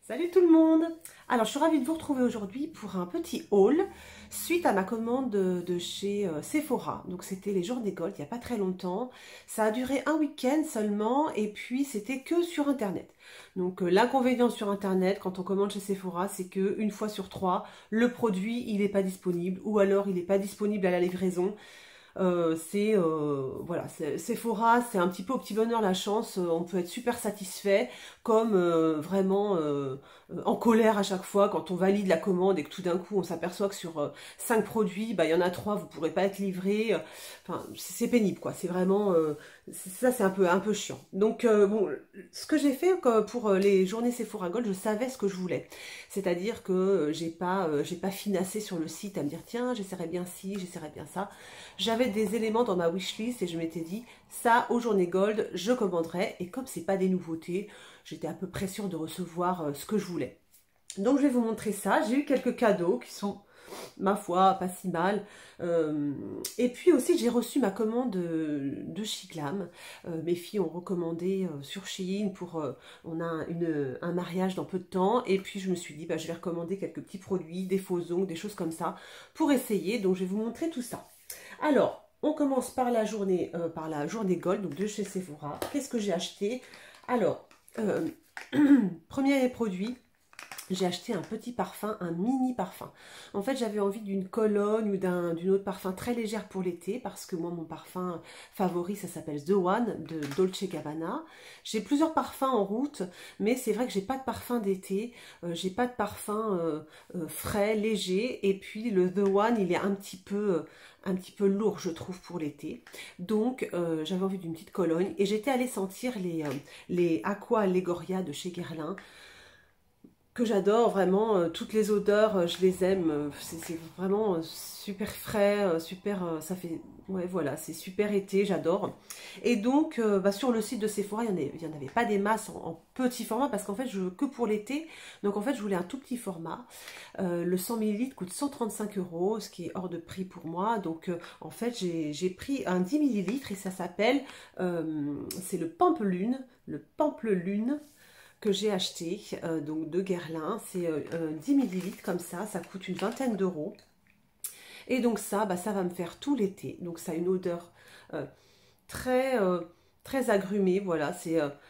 Salut tout le monde! Alors je suis ravie de vous retrouver aujourd'hui pour un petit haul suite à ma commande de chez Sephora. Donc c'était les Journées Gold il n'y a pas très longtemps. Ça a duré un week-end seulement et puis c'était que sur internet. Donc l'inconvénient sur internet quand on commande chez Sephora, c'est que une fois sur trois, le produit il n'est pas disponible ou alors il n'est pas disponible à la livraison. Voilà, Sephora, c'est un petit peu au petit bonheur la chance. On peut être super satisfait, comme vraiment en colère à chaque fois quand on valide la commande et que tout d'un coup on s'aperçoit que sur 5 produits, bah, il y en a 3, vous ne pourrez pas être livré. Enfin, c'est pénible quoi. C'est vraiment ça, c'est un peu chiant. Donc bon, ce que j'ai fait pour les journées Sephora Gold, je savais ce que je voulais. C'est-à-dire que j'ai pas finassé sur le site à me dire tiens, j'essaierai bien ci, j'essaierai bien ça. J'avais des éléments dans ma wishlist et je m'étais dit ça aux journées Gold, je commanderai. Et comme c'est pas des nouveautés, j'étais à peu près sûre de recevoir ce que je voulais. Donc je vais vous montrer ça. J'ai eu quelques cadeaux qui sont, ma foi, pas si mal. Et puis aussi, j'ai reçu ma commande de Shiglam. Mes filles ont recommandé sur Shein pour... on a un mariage dans peu de temps. Et puis, je me suis dit, bah, je vais recommander quelques petits produits, des faux ongles, des choses comme ça, pour essayer. Donc, je vais vous montrer tout ça. Alors, on commence par la journée Gold, donc de chez Sephora. Qu'est-ce que j'ai acheté? Alors, premier produit, j'ai acheté un petit parfum, un mini parfum. En fait, j'avais envie d'une cologne ou d'une autre parfum très légère pour l'été, parce que moi, mon parfum favori, ça s'appelle The One de Dolce Gabbana. J'ai plusieurs parfums en route, mais c'est vrai que j'ai pas de parfum d'été, j'ai pas de parfum frais, léger, et puis le The One, il est un petit peu lourd, je trouve, pour l'été. Donc, j'avais envie d'une petite cologne, et j'étais allée sentir les Aqua Allegoria de chez Guerlain, que j'adore vraiment. Toutes les odeurs, je les aime. C'est vraiment super frais, super, ça fait, ouais voilà, c'est super été, j'adore. Et donc, bah, sur le site de Sephora, il n'y en avait pas des masses en petit format, parce qu'en fait, je veux que pour l'été. Donc en fait, je voulais un tout petit format. Le 100 ml coûte 135 €, ce qui est hors de prix pour moi. Donc en fait, j'ai pris un 10 ml et ça s'appelle, c'est le Pampelune, que j'ai acheté, donc de Guerlain. C'est 10 ml comme ça coûte une vingtaine d'euros. Et donc ça, bah, ça va me faire tout l'été. Donc ça a une odeur très, très agrumée, voilà,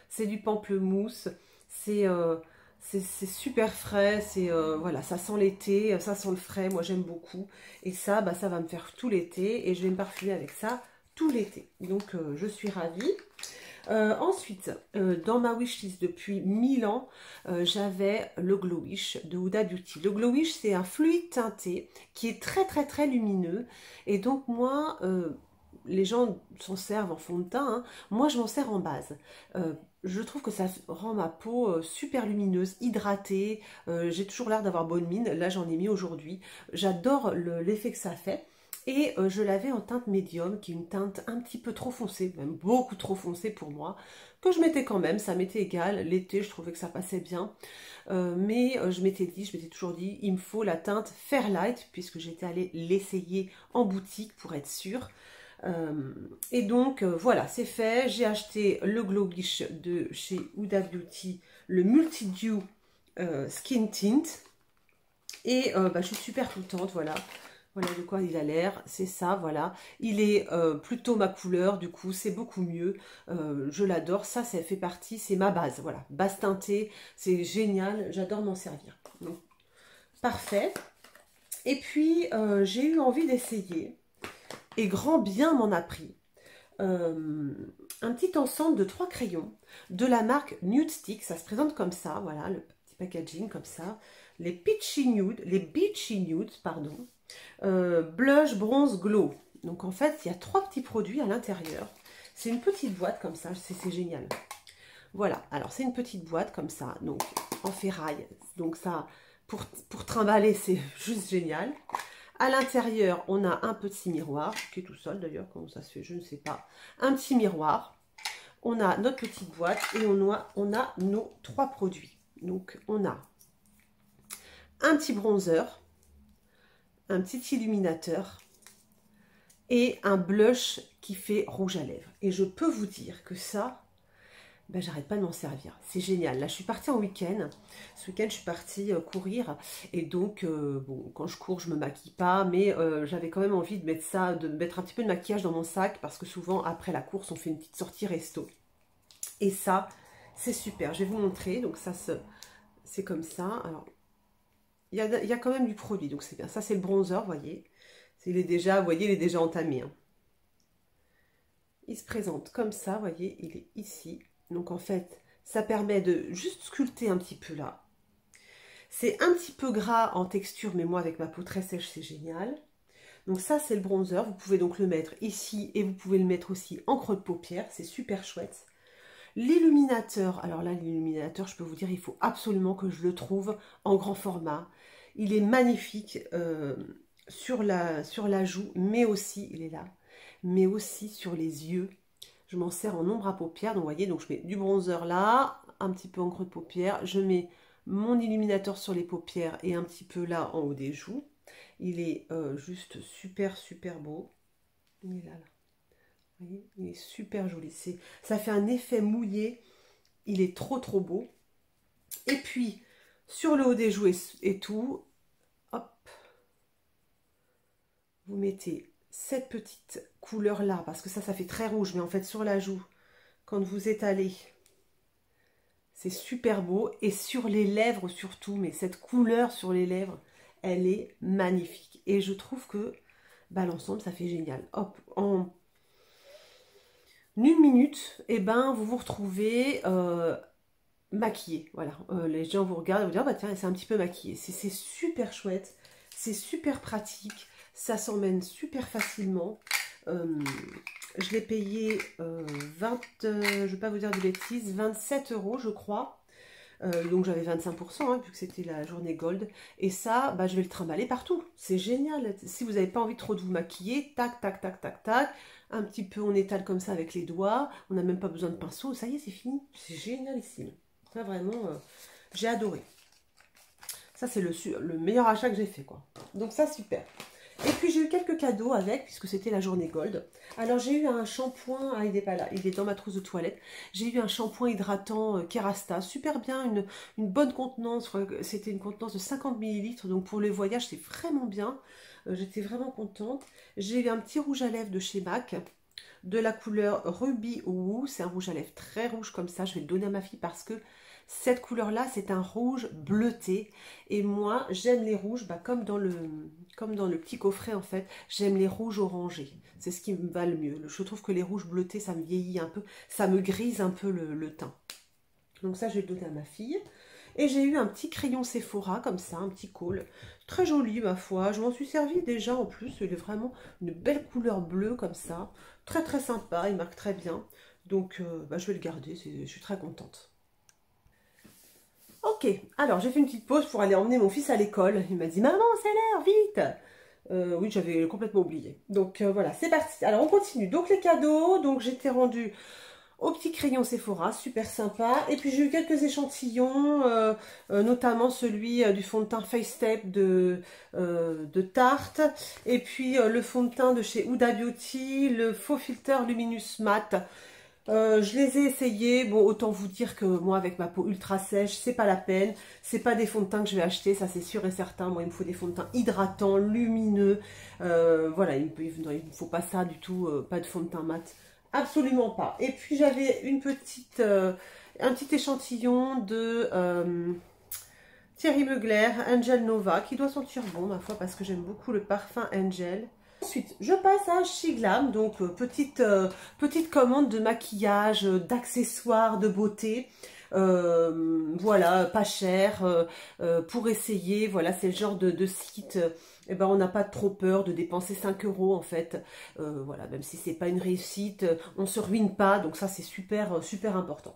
c'est du pamplemousse, c'est super frais, voilà, ça sent l'été, ça sent le frais, moi j'aime beaucoup. Et ça, bah, ça va me faire tout l'été et je vais me parfumer avec ça tout l'été. Donc je suis ravie. Ensuite, dans ma wishlist depuis 1000 ans, j'avais le Glow Wish de Huda Beauty. Le Glow Wish, c'est un fluide teinté qui est très très très lumineux. Et donc moi, les gens s'en servent en fond de teint, hein. Moi je m'en sers en base. Je trouve que ça rend ma peau super lumineuse, hydratée. J'ai toujours l'air d'avoir bonne mine. Là j'en ai mis aujourd'hui. J'adore l'effet que ça fait. Et je l'avais en teinte médium, qui est une teinte un petit peu trop foncée, même beaucoup trop foncée pour moi, que je mettais quand même, ça m'était égal. L'été, je trouvais que ça passait bien. Mais je m'étais toujours dit, il me faut la teinte Fairlight, puisque j'étais allée l'essayer en boutique pour être sûre. Et donc, voilà, c'est fait. J'ai acheté le Glow Wish de chez Huda Beauty, le Multi-Dew Skin Tint. Et bah, je suis super contente, voilà. Voilà de quoi il a l'air, c'est ça, voilà. Il est plutôt ma couleur, du coup, c'est beaucoup mieux. Je l'adore, ça fait partie, c'est ma base, voilà. Base teintée, c'est génial, j'adore m'en servir. Donc, parfait. Et puis, j'ai eu envie d'essayer, et grand bien m'en a pris, un petit ensemble de 3 crayons de la marque Nude Stick. Ça se présente comme ça, voilà, le petit packaging comme ça. Les Beachy Nude, pardon. Blush, bronze, glow. Donc en fait, il y a 3 petits produits à l'intérieur. C'est une petite boîte comme ça, c'est génial. Voilà, alors c'est une petite boîte comme ça, donc en ferraille. Donc ça, pour trimballer, c'est juste génial. À l'intérieur, on a un petit miroir, qui est tout seul d'ailleurs, comment ça se fait, je ne sais pas. Un petit miroir. On a notre petite boîte et on a nos 3 produits. Donc on a un petit bronzer, un petit illuminateur et un blush qui fait rouge à lèvres. Et je peux vous dire que ça, ben, j'arrête pas de m'en servir. C'est génial. Là, je suis partie en week-end. Ce week-end, je suis partie courir. Et donc, bon, quand je cours, je me maquille pas. Mais j'avais quand même envie de mettre ça, de mettre un petit peu de maquillage dans mon sac. Parce que souvent, après la course, on fait une petite sortie resto. Et ça, c'est super. Je vais vous montrer. Donc, ça, c'est comme ça. Alors, il y a quand même du produit. Donc, c'est bien. Ça, c'est le bronzer, vous voyez. Il est déjà, vous voyez, il est déjà entamé. Hein. Il se présente comme ça, vous voyez. Il est ici. Donc en fait, ça permet de juste sculpter un petit peu là. C'est un petit peu gras en texture, mais moi avec ma peau très sèche, c'est génial. Donc ça, c'est le bronzer. Vous pouvez donc le mettre ici et vous pouvez le mettre aussi en creux de paupière. C'est super chouette. L'illuminateur, alors là, l'illuminateur, je peux vous dire, il faut absolument que je le trouve en grand format. Il est magnifique sur la joue, mais aussi, il est là, mais aussi sur les yeux. Je m'en sers en ombre à paupières. Donc, vous voyez, donc je mets du bronzer là, un petit peu en creux de paupières. Je mets mon illuminateur sur les paupières et un petit peu là en haut des joues. Il est juste super, super beau. Il est là, là. Vous voyez, il est super joli. Ça fait un effet mouillé. Il est trop, trop beau. Et puis, sur le haut des joues et tout, hop, vous mettez cette petite couleur là, parce que ça fait très rouge, mais en fait sur la joue, quand vous étalez, c'est super beau, et sur les lèvres surtout, mais cette couleur sur les lèvres, elle est magnifique, et je trouve que bah, l'ensemble ça fait génial. Hop, en une minute, et ben vous vous retrouvez maquillé, voilà, les gens vous regardent et vous disent, oh, bah tiens, c'est un petit peu maquillé, c'est super chouette, c'est super pratique, ça s'emmène super facilement. Je l'ai payé 20, je ne vais pas vous dire de bêtises, 27 € je crois. Donc j'avais 25% hein, vu que c'était la journée gold. Et ça, bah, je vais le trimballer partout. C'est génial. Si vous n'avez pas envie trop de vous maquiller, tac, tac, tac, tac, tac. Un petit peu, on étale comme ça avec les doigts. On n'a même pas besoin de pinceau. Ça y est, c'est fini. C'est génialissime. Ça vraiment, j'ai adoré. Ça, c'est le meilleur achat que j'ai fait, quoi. Donc ça, super. Et puis j'ai eu quelques cadeaux avec, puisque c'était la journée gold. Alors j'ai eu un shampoing, ah il n'est pas là, il est dans ma trousse de toilette. J'ai eu un shampoing hydratant Kerastase, super bien, une bonne contenance, c'était une contenance de 50 ml, donc pour les voyages c'est vraiment bien. J'étais vraiment contente. J'ai eu un petit rouge à lèvres de chez MAC, de la couleur Ruby Woo, c'est un rouge à lèvres très rouge comme ça, je vais le donner à ma fille parce que cette couleur-là, c'est un rouge bleuté. Et moi, j'aime les rouges, bah, comme dans le petit coffret, en fait. J'aime les rouges orangés. C'est ce qui me va le mieux. Je trouve que les rouges bleutés, ça me vieillit un peu. Ça me grise un peu le teint. Donc ça, je vais le donner à ma fille. Et j'ai eu un petit crayon Sephora, comme ça, un petit col. Très joli, ma foi. Je m'en suis servi déjà, en plus. Il est vraiment une belle couleur bleue, comme ça. Très, très sympa. Il marque très bien. Donc, bah, je vais le garder. Je suis très contente. Ok, alors j'ai fait une petite pause pour aller emmener mon fils à l'école. Il m'a dit, maman, c'est l'heure, vite. Oui, j'avais complètement oublié. Donc voilà, c'est parti. Alors on continue. Donc les cadeaux, donc j'étais rendue au petit crayon Sephora, super sympa. Et puis j'ai eu quelques échantillons, notamment celui du fond de teint Face Step de Tarte. Et puis le fond de teint de chez Huda Beauty, le faux filter Luminous Matte. Je les ai essayés, bon autant vous dire que moi avec ma peau ultra sèche, c'est pas la peine, c'est pas des fonds de teint que je vais acheter, ça c'est sûr et certain, moi il me faut des fonds de teint hydratants, lumineux, voilà, il me faut pas ça du tout, pas de fond de teint mat, absolument pas. Et puis j'avais un petit échantillon de Thierry Mugler, Angel Nova, qui doit sentir bon ma foi parce que j'aime beaucoup le parfum Angel. Ensuite, je passe à Shiglam, donc petite commande de maquillage, d'accessoires, de beauté. Voilà, pas cher, pour essayer. Voilà, c'est le genre de site, eh ben, on n'a pas trop peur de dépenser 5 € en fait. Voilà, même si c'est pas une réussite, on se ruine pas, donc ça c'est super, super important.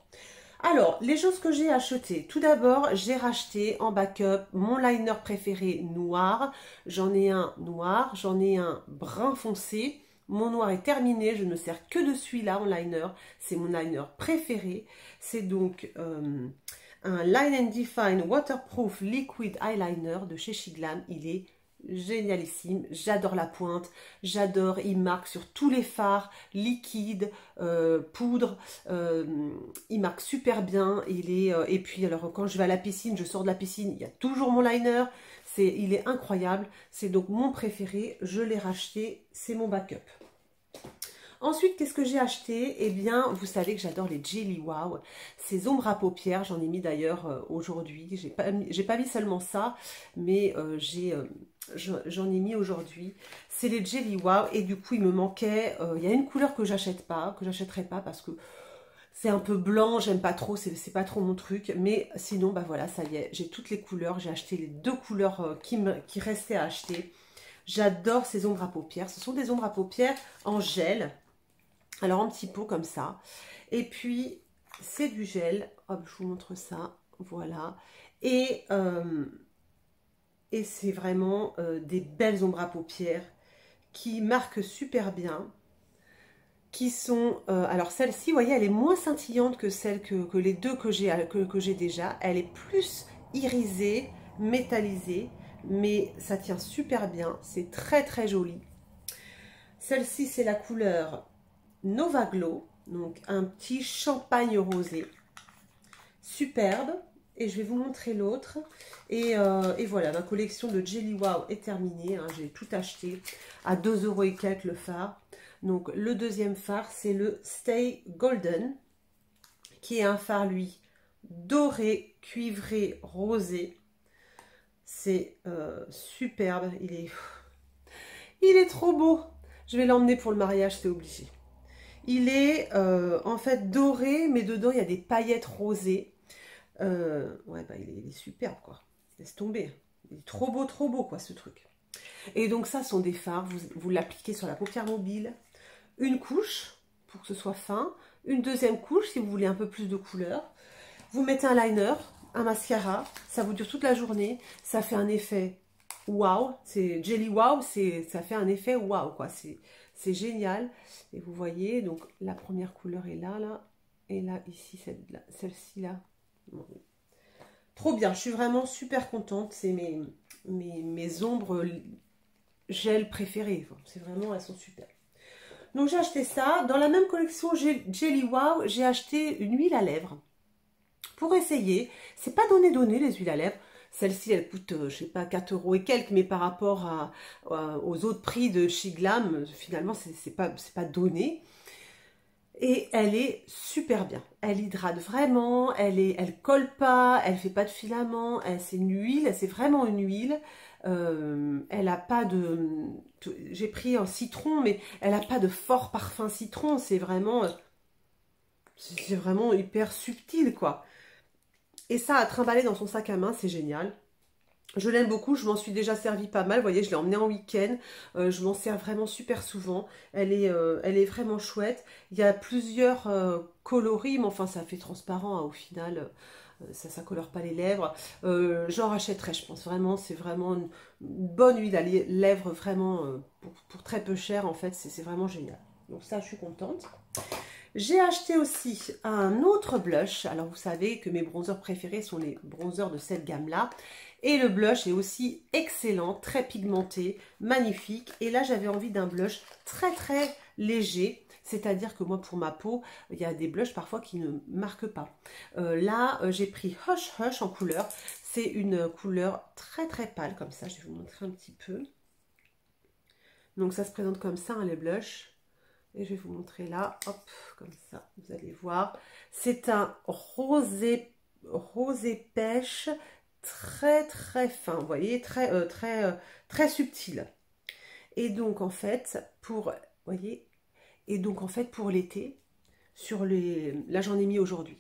Alors, les choses que j'ai achetées. Tout d'abord, j'ai racheté en backup mon liner préféré noir. J'en ai un noir, j'en ai un brun foncé. Mon noir est terminé, je ne me sers que de celui-là en liner. C'est mon liner préféré. C'est donc un Line and Define Waterproof Liquid Eyeliner de chez Shiglam. Il est génialissime. J'adore la pointe, j'adore, il marque sur tous les fards, liquide, poudre, il marque super bien. Et puis alors quand je vais à la piscine, je sors de la piscine, il y a toujours mon liner, il est incroyable. C'est donc mon préféré, je l'ai racheté, c'est mon backup. Ensuite, qu'est-ce que j'ai acheté? Eh bien, vous savez que j'adore les Jelly Wow. Ces ombres à paupières, j'en ai mis d'ailleurs aujourd'hui. J'ai pas mis seulement ça, mais j'en ai mis aujourd'hui. C'est les Jelly Wow et du coup, il me manquait. Il y a une couleur que j'achèterai pas parce que c'est un peu blanc, j'aime pas trop, c'est pas trop mon truc. Mais sinon, bah voilà, ça y est, j'ai toutes les couleurs. J'ai acheté les 2 couleurs qui restaient à acheter. J'adore ces ombres à paupières. Ce sont des ombres à paupières en gel. Alors, en petit pot comme ça. Et puis, c'est du gel. Hop, je vous montre ça. Voilà. Et c'est vraiment des belles ombres à paupières qui marquent super bien. Qui sont... alors, celle-ci, vous voyez, elle est moins scintillante que celle que les 2 que j'ai déjà. Elle est plus irisée, métallisée. Mais ça tient super bien. C'est très, très joli. Celle-ci, c'est la couleur Nova Glow, donc un petit champagne rosé, superbe. Et je vais vous montrer l'autre. Et voilà, ma collection de Jelly Wow est terminée. Hein, j'ai tout acheté à 2 € et quelques le fard. Donc le deuxième fard, c'est le Stay Golden, qui est un fard, lui, doré, cuivré, rosé. C'est superbe. Il est trop beau. Je vais l'emmener pour le mariage, c'est obligé. Il est en fait doré, mais dedans il y a des paillettes rosées. Ouais, bah il est superbe quoi. Laisse tomber. Il est trop beau quoi ce truc. Et donc ça sont des fards. Vous l'appliquez sur la paupière mobile. Une couche pour que ce soit fin. Une deuxième couche si vous voulez un peu plus de couleur. Vous mettez un liner, un mascara. Ça vous dure toute la journée. Ça fait un effet wow. C'est Jelly Wow. Ça fait un effet wow quoi. C'est génial. Et vous voyez, donc la première couleur est là. Et là, ici, celle-ci là. Bon. Trop bien, je suis vraiment super contente. C'est mes ombres gel préférées. C'est vraiment, elles sont super. Donc j'ai acheté ça. Dans la même collection Jelly Wow, j'ai acheté une huile à lèvres. Pour essayer. C'est pas donné les huiles à lèvres. Celle-ci, elle coûte, je sais pas, 4 € et quelques, mais par rapport aux autres prix de chez Glam, finalement, c'est pas donné. Et elle est super bien. Elle hydrate vraiment, elle colle pas, elle fait pas de filaments. C'est une huile, c'est vraiment une huile. Elle a pas de... J'ai pris un citron, mais elle a pas de fort parfum citron. C'est vraiment hyper subtil, quoi. Et ça, à trimballer dans son sac à main, c'est génial. Je l'aime beaucoup, je m'en suis déjà servi pas mal. Vous voyez, je l'ai emmenée en week-end. Je m'en sers vraiment super souvent. Elle est vraiment chouette. Il y a plusieurs coloris, mais enfin, ça fait transparent hein, au final. Ça colore pas les lèvres. J'en rachèterai, je pense vraiment. C'est vraiment une bonne huile à lèvres, vraiment pour très peu cher. En fait, c'est vraiment génial. Donc ça, je suis contente. J'ai acheté aussi un autre blush. Alors, vous savez que mes bronzers préférés sont les bronzers de cette gamme-là. Et le blush est aussi excellent, très pigmenté, magnifique. Et là, j'avais envie d'un blush très, très léger. C'est-à-dire que moi, pour ma peau, il y a des blushs parfois qui ne marquent pas. Là, j'ai pris Hush Hush en couleur. C'est une couleur très, très pâle, comme ça. Je vais vous montrer un petit peu. Donc, ça se présente comme ça, hein, les blushs. Et je vais vous montrer là, hop, comme ça, vous allez voir. C'est un rosé pêche très très fin, vous voyez, très subtil. Et donc en fait, pour l'été, là j'en ai mis aujourd'hui.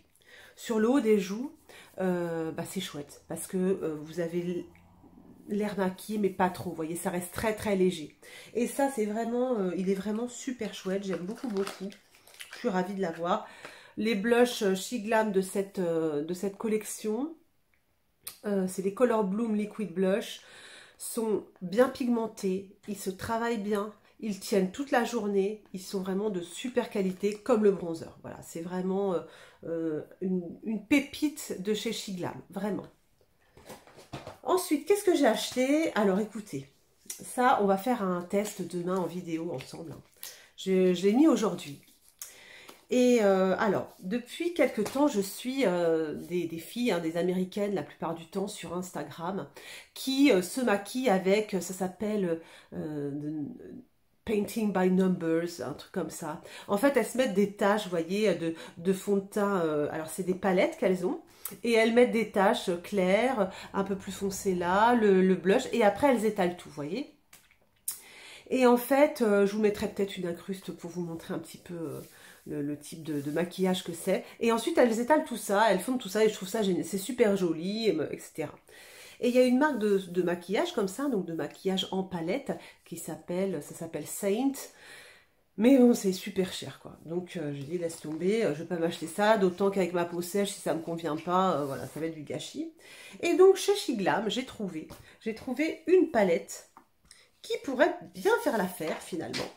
Sur le haut des joues, c'est chouette parce que vous avez l'air maquillé mais pas trop, vous voyez, ça reste très très léger. Et ça c'est vraiment, il est vraiment super chouette, j'aime beaucoup. Je suis ravie de l'avoir. Les blushs She Glam de cette collection, c'est les Color Bloom Liquid Blush, sont bien pigmentés, ils se travaillent bien, ils tiennent toute la journée, ils sont vraiment de super qualité comme le bronzer. Voilà, c'est vraiment une pépite de chez She Glam, vraiment. Ensuite, qu'est-ce que j'ai acheté? Alors écoutez, Ça, on va faire un test demain en vidéo ensemble. Je l'ai mis aujourd'hui. Et alors, depuis quelque temps, je suis des filles, hein, des Américaines la plupart du temps sur Instagram, qui se maquillent avec, ça s'appelle Painting by Numbers, un truc comme ça. En fait, elles se mettent des taches, vous voyez, de fond de teint. Alors, c'est des palettes qu'elles ont. Et elles mettent des taches claires, un peu plus foncées là, le blush. Et après, elles étalent tout, vous voyez. Et en fait, je vous mettrai peut-être une incruste pour vous montrer un petit peu le type de maquillage que c'est. Et ensuite, elles étalent tout ça, elles font tout ça et je trouve ça génial. C'est super joli, etc. Et il y a une marque de maquillage comme ça, donc de maquillage en palette, ça s'appelle Saint. Mais bon, c'est super cher, quoi. Donc, je dis, laisse tomber, je ne vais pas m'acheter ça, d'autant qu'avec ma peau sèche, si ça ne me convient pas, voilà, ça va être du gâchis. Et donc, chez Shiglam, j'ai trouvé une palette qui pourrait bien faire l'affaire, finalement,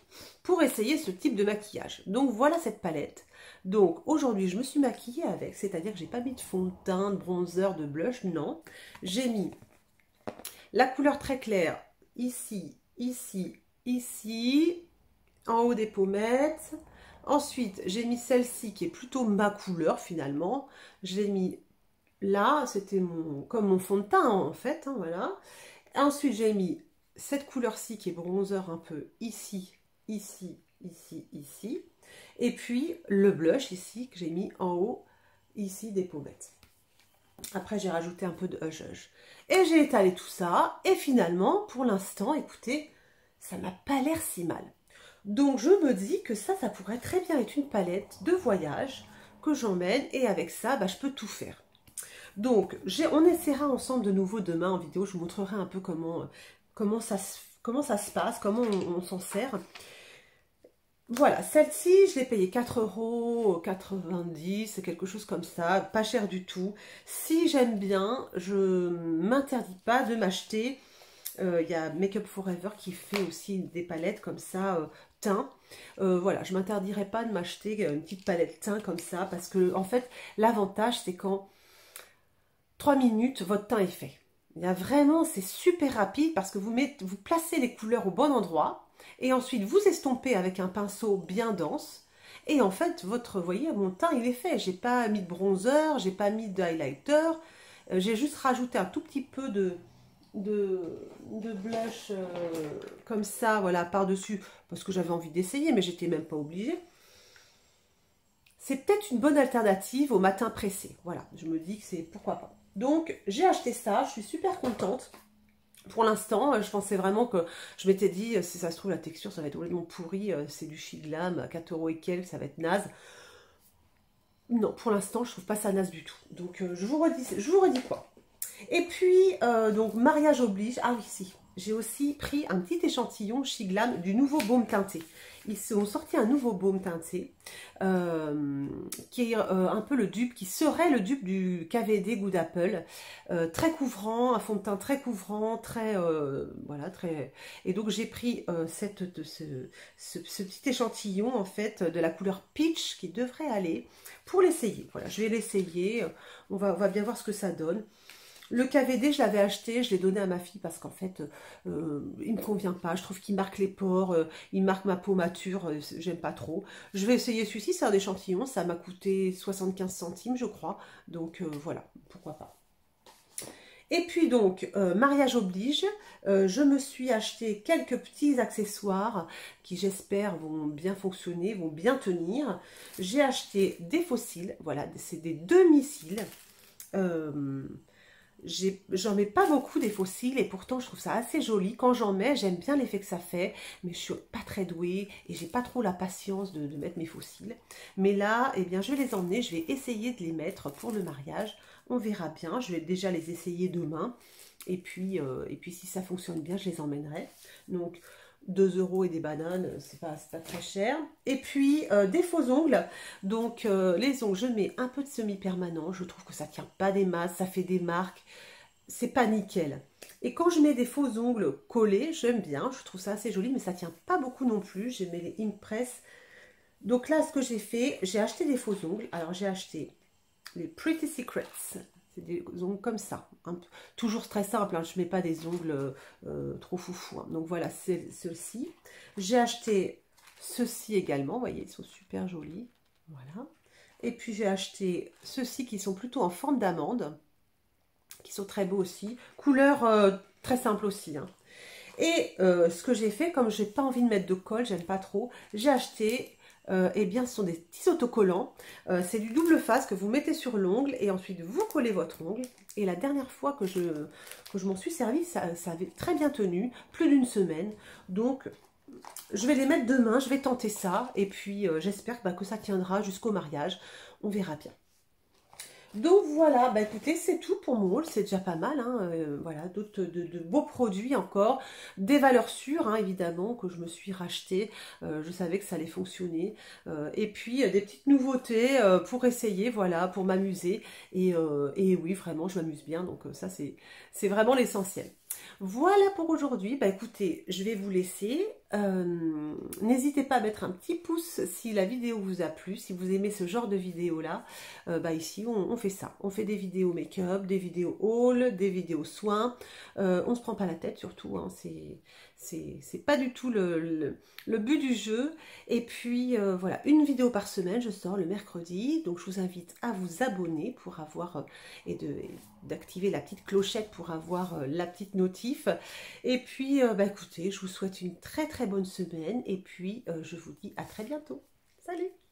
pour essayer ce type de maquillage. Donc, voilà cette palette. Donc, aujourd'hui, je me suis maquillée avec, c'est-à-dire que j'ai pas mis de fond de teint, de bronzer, de blush, non. J'ai mis la couleur très claire, ici, ici, ici, en haut des pommettes. Ensuite, j'ai mis celle-ci qui est plutôt ma couleur finalement. Je l'ai mis là, c'était comme mon fond de teint en fait, hein, voilà. Ensuite, j'ai mis cette couleur-ci qui est bronzer un peu ici, ici, ici, ici. Et puis le blush ici que j'ai mis en haut, ici des pommettes. Après, j'ai rajouté un peu de Hush Hush. Et j'ai étalé tout ça. Et finalement, pour l'instant, écoutez, ça m'a pas l'air si mal. Donc, je me dis que ça pourrait très bien être une palette de voyage que j'emmène. Et avec ça, bah, je peux tout faire. Donc, on essaiera ensemble de nouveau demain en vidéo. Je vous montrerai un peu comment ça se passe, comment on s'en sert. Voilà, celle-ci, je l'ai payée 4,90 €, quelque chose comme ça, pas cher du tout. Si j'aime bien, je m'interdis pas de m'acheter. Il y a Makeup Forever qui fait aussi des palettes comme ça, teint. Voilà, je m'interdirai pas de m'acheter une petite palette teint comme ça, parce que en fait, l'avantage, c'est qu'en 3 minutes, votre teint est fait. Il y a vraiment, c'est super rapide parce que vous placez les couleurs au bon endroit. Et ensuite, vous estompez avec un pinceau bien dense. Et en fait, vous voyez, mon teint, il est fait. J'ai pas mis de bronzer, j'ai pas mis de highlighter. J'ai juste rajouté un tout petit peu de blush comme ça, voilà, par-dessus. Parce que j'avais envie d'essayer, mais j'étais même pas obligée. C'est peut-être une bonne alternative au matin pressé. Voilà, je me dis que c'est pourquoi pas. Donc, j'ai acheté ça. Je suis super contente. Pour l'instant, je pensais vraiment que je m'étais dit, si ça se trouve, la texture, ça va être complètement pourri. C'est du Shiglam à 4 € et quelques, ça va être naze. Non, pour l'instant, je trouve pas ça naze du tout. Donc, je vous redis quoi. Et puis, donc, mariage oblige. Ah oui, si. J'ai aussi pris un petit échantillon Shiglam du nouveau baume teinté. Ils ont sorti un nouveau baume teinté qui est un peu le dupe, qui serait le dupe du KVD Good Apple. Très couvrant, un fond de teint très couvrant, voilà, très... Et donc j'ai pris ce petit échantillon en fait de la couleur peach qui devrait aller pour l'essayer. Voilà, je vais l'essayer, on va bien voir ce que ça donne. Le KVD, je l'avais acheté, je l'ai donné à ma fille parce qu'en fait, il ne me convient pas. Je trouve qu'il marque les pores, il marque ma peau mature, j'aime pas trop. Je vais essayer celui-ci, c'est un échantillon, ça m'a coûté 75 centimes, je crois. Donc voilà, pourquoi pas. Et puis donc, mariage oblige, je me suis acheté quelques petits accessoires qui j'espère vont bien fonctionner, vont bien tenir. J'ai acheté des faux cils, voilà, c'est des demi-cils. J'en mets pas beaucoup des faux cils et pourtant je trouve ça assez joli. Quand j'en mets, j'aime bien l'effet que ça fait, mais je suis pas très douée et j'ai pas trop la patience de mettre mes faux cils. Mais là, eh bien, je vais les emmener, je vais essayer de les mettre pour le mariage. On verra bien, je vais déjà les essayer demain. Et puis si ça fonctionne bien, je les emmènerai. Donc, 2 € et des bananes, c'est pas très cher. Et puis des faux ongles. Donc les ongles, je mets un peu de semi-permanent. Je trouve que ça tient pas des masses, ça fait des marques. C'est pas nickel. Et quand je mets des faux ongles collés, j'aime bien. Je trouve ça assez joli, mais ça tient pas beaucoup non plus. J'ai mis les Impress. Donc là, ce que j'ai fait, j'ai acheté des faux ongles. Alors j'ai acheté les Pretty Secrets. C'est des ongles comme ça. Hein. Toujours très simple, hein, je ne mets pas des ongles trop foufou. Hein. Donc voilà, c'est ceux-ci. J'ai acheté ceux-ci également, vous voyez, ils sont super jolis. Voilà. Et puis j'ai acheté ceux-ci qui sont plutôt en forme d'amande, qui sont très beaux aussi. Couleur très simple aussi. Hein. Et ce que j'ai fait, comme j'ai pas envie de mettre de colle, j'aime pas trop, j'ai acheté, eh bien ce sont des petits autocollants. C'est du double face que vous mettez sur l'ongle et ensuite vous collez votre ongle. Et la dernière fois que je m'en suis servi, ça avait très bien tenu, plus d'une semaine. Donc je vais les mettre demain, je vais tenter ça. Et puis j'espère que ça tiendra jusqu'au mariage. On verra bien. Donc voilà, bah écoutez, c'est tout pour mon haul, c'est déjà pas mal, hein, voilà, d'autres de beaux produits encore, des valeurs sûres, hein, évidemment, que je me suis racheté, je savais que ça allait fonctionner, et puis des petites nouveautés pour essayer, voilà, pour m'amuser, et oui, vraiment, je m'amuse bien, donc ça, c'est vraiment l'essentiel. Voilà pour aujourd'hui. Bah écoutez, je vais vous laisser. N'hésitez pas à mettre un petit pouce si la vidéo vous a plu, si vous aimez ce genre de vidéo là. Bah ici on fait ça. On fait des vidéos make-up, des vidéos haul, des vidéos soins. On se prend pas la tête surtout. Hein, c'est pas du tout le but du jeu. Et puis voilà, une vidéo par semaine, je sors le mercredi. Donc je vous invite à vous abonner pour avoir et d'activer la petite clochette pour avoir la petite notif. Et puis bah écoutez, je vous souhaite une très très bonne semaine et puis je vous dis à très bientôt. Salut!